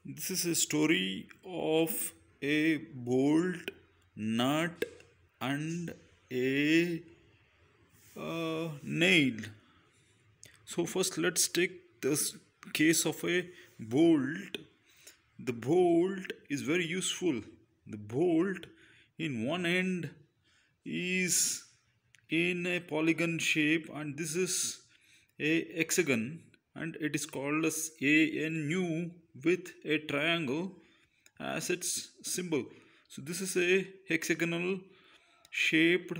This is a story of a bolt, nut, and a nail. So, first, let's take this case of a bolt. The bolt is very useful. The bolt in one end is in a polygon shape, and this is a hexagon, and it is called as ANU with a triangle as its symbol. So this is a hexagonal shaped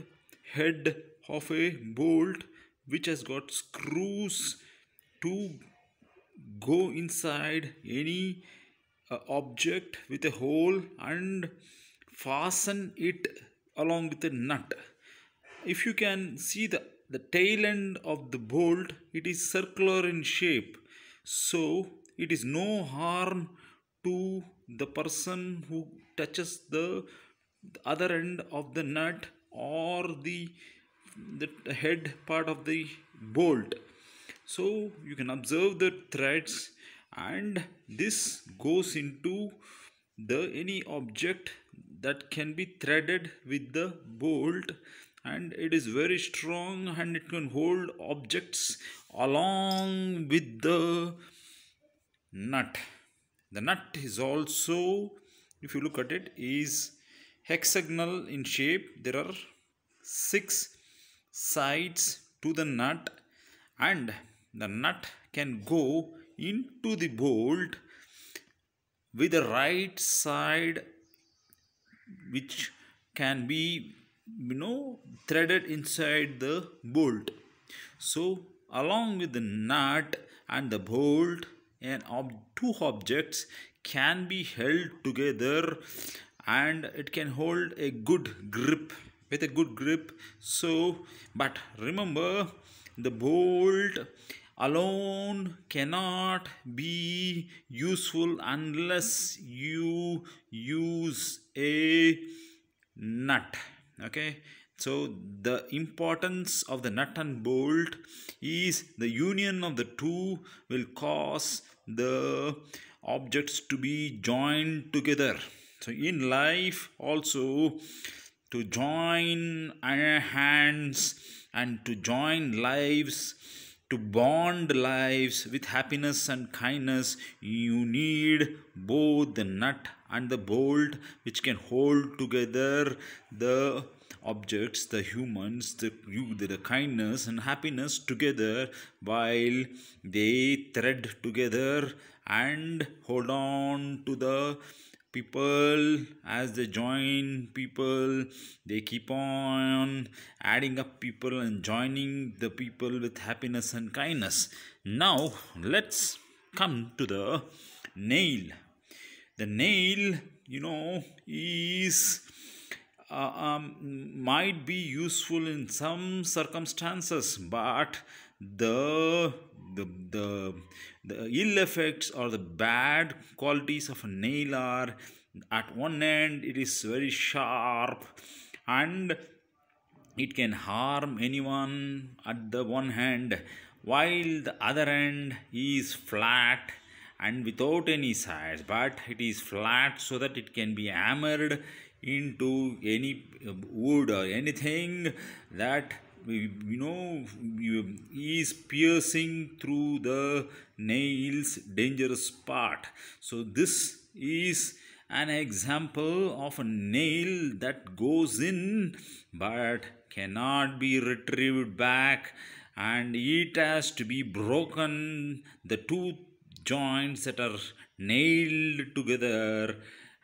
head of a bolt which has got screws to go inside any object with a hole and fasten it along with a nut. If you can see the tail end of the bolt, it is circular in shape, so it is no harm to the person who touches the other end of the nut or the head part of the bolt. So you can observe the threads, and this goes into the any object that can be threaded with the bolt, and it is very strong and it can hold objects along with the nut. The nut is also, if you look at it, is hexagonal in shape. There are 6 sides to the nut, and the nut can go into the bolt with the right side, which can be threaded inside the bolt. So along with the nut and the bolt, and two objects can be held together, and it can hold a good grip, with a good grip. So but remember, the bolt alone cannot be useful unless you use a nut. Okay, so the importance of the nut and bolt is the union of the two will cause the objects to be joined together. So in life also, to join our hands and to join lives, to bond lives with happiness and kindness, you need both the nut and the bolt, which can hold together the objects, the humans, the kindness and happiness together, while they thread together and hold on to the people. As they join people, they keep on adding up people and joining the people with happiness and kindness. Now let's come to the nail. The nail, is might be useful in some circumstances, but the the the the ill effects or the bad qualities of a nail are, at one end it is very sharp and it can harm anyone at the one hand, while the other end is flat and without any sides, but it is flat so that it can be hammered into any wood or anything that is piercing through the nails dangerous part. So this is an example of a nail that goes in but cannot be retrieved back, and it has to be broken. The two joints that are nailed together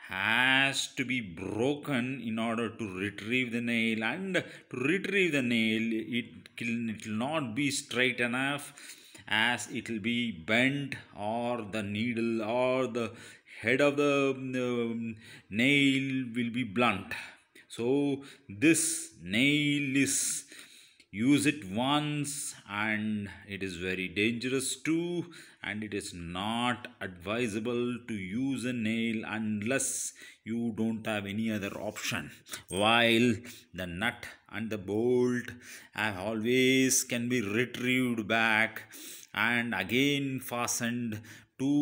has to be broken in order to retrieve the nail, and to retrieve the nail, it will not be straight enough, as it will be bent, or the needle or the head of the nail will be blunt. So this nail is, use it once and it is very dangerous too, and it is not advisable to use a nail unless you don't have any other option, while the nut and the bolt have always can be retrieved back and again fastened to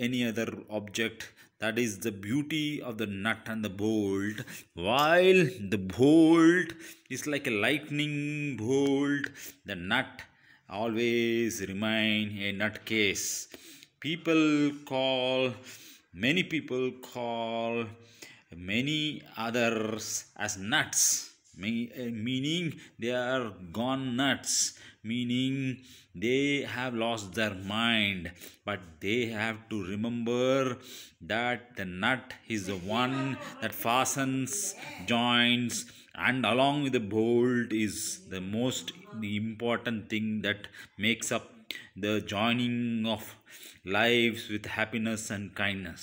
any other object. That is the beauty of the nut and the bolt. While the bolt is like a lightning bolt, the nut always remain a nut case. Many people call many others as nuts, meaning they are gone nuts, meaning they have lost their mind. But they have to remember that the nut is the one that fastens, joins, and along with the bolt is the important thing that makes up the joining of lives with happiness and kindness.